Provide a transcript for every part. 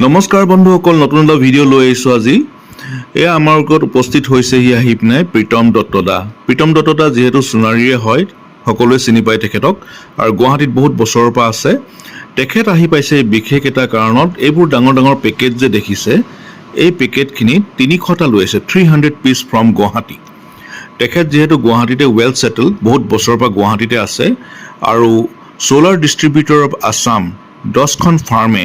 নমস্কাৰ বন্ধুসকল, নতুন এটা ভিডিঅ' লৈ আহিছোঁ আজি। এয়া আমাৰ লগত উপস্থিত হৈছেহি আহি পিনে প্ৰীতম দত্তদা। প্ৰীতম দত্তদা যিহেতু সোণাৰীৰে হয়, সকলোৱে চিনি পায় তেখেতক, আৰু গুৱাহাটীত বহুত বছৰৰ পৰা আছে। তেখেত আহি পাইছে বিশেষ এটা কাৰণত। এইবোৰ ডাঙৰ ডাঙৰ পেকেট যে দেখিছে, এই পেকেটখিনিত 300টা লৈ আছে, 300 পিচ ফ্ৰম গুৱাহাটী। তেখেত যিহেতু গুৱাহাটীতে ৱেল ছেটেল, বহুত বছৰৰ পৰা গুৱাহাটীতে আছে, আৰু ছ'লাৰ ডিষ্ট্ৰিবিউটৰ অফ আছাম 10খন ফাৰ্মে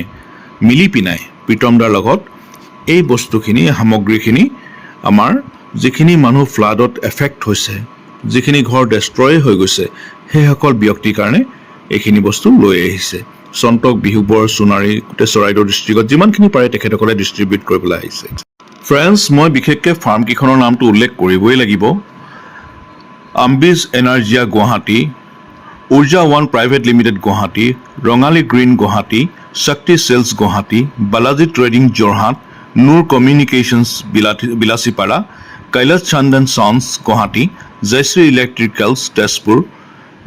মিলি পিনাই প্ৰীতমদাৰ লগত এই বস্তুখিনি সামগ্ৰীখিনি আমাৰ যিখিনি মানুহ ফ্লাডত এফেক্ট হৈছে, যিখিনি ঘৰ ডেষ্ট্ৰয় হৈ গৈছে, সেইসকল ব্যক্তিৰ কাৰণে এইখিনি বস্তু লৈ আহিছে। চন্তক, বিহুবৰ, সোণাৰী, গোটেই চৰাইদেউ ডিষ্ট্ৰিক্টত যিমানখিনি পাৰে তেখেতসকলে ডিষ্ট্ৰিবিউট কৰিবলৈ আহিছে। ফ্ৰেণ্ডছ, মই বিশেষকৈ ফাৰ্মকেইখনৰ নামটো উল্লেখ কৰিবই লাগিব। আম্বিজ Energia Guwahati, Urja one private limited Guwahati, Rongali green Guwahati, Shakti cells Guwahati, Balaji trading Jorhat, Noor communications Bilasipara, Kailash Chandan sons Guwahati, Jayashree electricals Tezpur,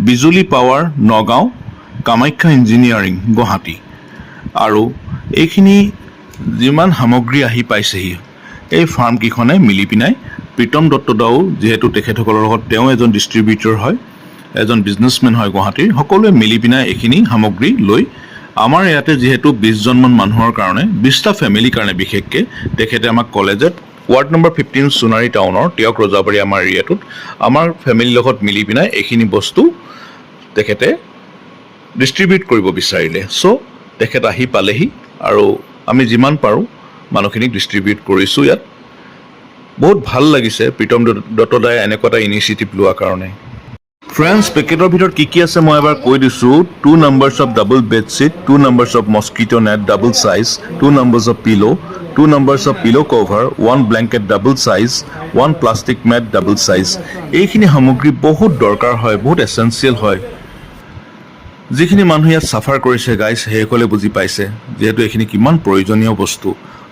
Bijuli power Nagaon, Kamakhya engineering Guwahati. আৰু এইখিনি যিমান সামগ্ৰী আহি পাইছেহি, এই ফাৰ্মকেইখনে মিলি পিনাই প্ৰীতম দত্তদাও যিহেতু তেখেতসকলৰ লগত তেওঁ এজন ডিষ্ট্ৰিবিউটৰ হয়, এজন বিজনেছমেন হয় গুৱাহাটীৰ, সকলোৱে মিলি পিনাই এইখিনি সামগ্ৰী লৈ আমাৰ ইয়াতে যিহেতু 20জনমান মানুহৰ কাৰণে, 20টা ফেমিলিৰ কাৰণে বিশেষকৈ তেখেতে আমাক ক'লে যে ৱাৰ্ড নম্বৰ 15 সোণাৰী টাউনৰ টিয়ক ৰজাবাৰী আমাৰ এৰিয়াটোত আমাৰ ফেমিলিৰ লগত মিলি পিনাই এইখিনি বস্তু তেখেতে ডিষ্ট্ৰিবিউট কৰিব বিচাৰিলে। চ' তেখেত আহি পালেহি, আৰু আমি যিমান পাৰোঁ মানুহখিনিক ডিষ্ট্ৰিবিউট কৰিছোঁ ইয়াত। বহুত ভাল লাগিছে প্ৰীতম দত্তদাই এনেকুৱা এটা ইনিচিয়েটিভ লোৱাৰ কাৰণে। ফ্ৰেণ্ডছ, পেকেটৰ ভিতৰত কি আছে মই এবাৰ কৈ দিছোঁ। 2 numbers of double bedsheet, 2 numbers of mosquito net double size, 2 numbers of pillow, 2 numbers of pillow cover, 1 blanket double size, 1 plastic mat double size. এইখিনি সামগ্ৰী বহুত দৰকাৰ হয়, বহুত এচেঞ্চিয়েল হয়। যিখিনি মানুহ ইয়াত চাফাৰ কৰিছে গাইজ, সেইসকলে বুজি পাইছে যিহেতু এইখিনি কিমান প্ৰয়োজনীয় বস্তু।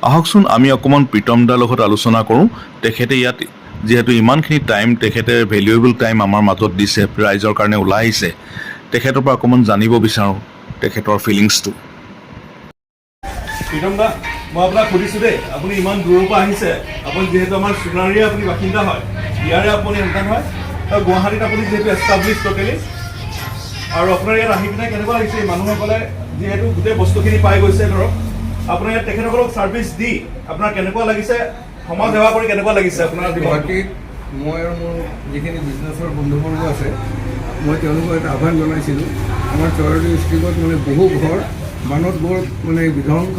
আহকচোন আমি অকণমান প্ৰীতমদাৰ লগত আলোচনা কৰোঁ। তেখেতে ইয়াত যিহেতু ইমানখিনি টাইম, তেখেতে ভেলুৱেবল টাইম আমাৰ মাজত দিছে, ৰাইজৰ কাৰণে ওলাই আহিছে, তেখেতৰ পৰা অকণমান জানিব বিচাৰোঁ তেখেতৰ ফিলিংছটো। প্ৰীতম দা, মই আপোনাক সুধিছোঁ দেই, আপুনি ইমান দূৰৰ পৰা আহিছে, আপুনি যিহেতু আমাৰ সোণাৰীৰে আপুনি বাসিন্দা হয়, ইয়াৰে আপুনি সন্তান হয়, গুৱাহাটীত আপুনি যিহেতু এষ্টাব্লিছ টোটেলি, আৰু আপোনাৰ ইয়াত আহি পিনে কেনেকুৱা লাগিছে? মানুহসকলে যিহেতু গোটেই বস্তুখিনি পাই গৈছে, ধৰক আপোনাৰ ইয়াত তেখেতসকলক ছাৰ্ভিচ দি আপোনাৰ কেনেকুৱা লাগিছে? সমাজ সেৱা কৰি কেনেকুৱা লাগিছে আপোনাৰ? গুৱাহাটীত মই আৰু মোৰ যিখিনি বিজনেছৰ বন্ধুবৰ্গ আছে, মই তেওঁলোকক এটা আহ্বান জনাইছিলোঁ। আমাৰ চৰাইদেউ ডিষ্ট্ৰিক্টত বহু ঘৰ বানত বৰ বিধ্বংস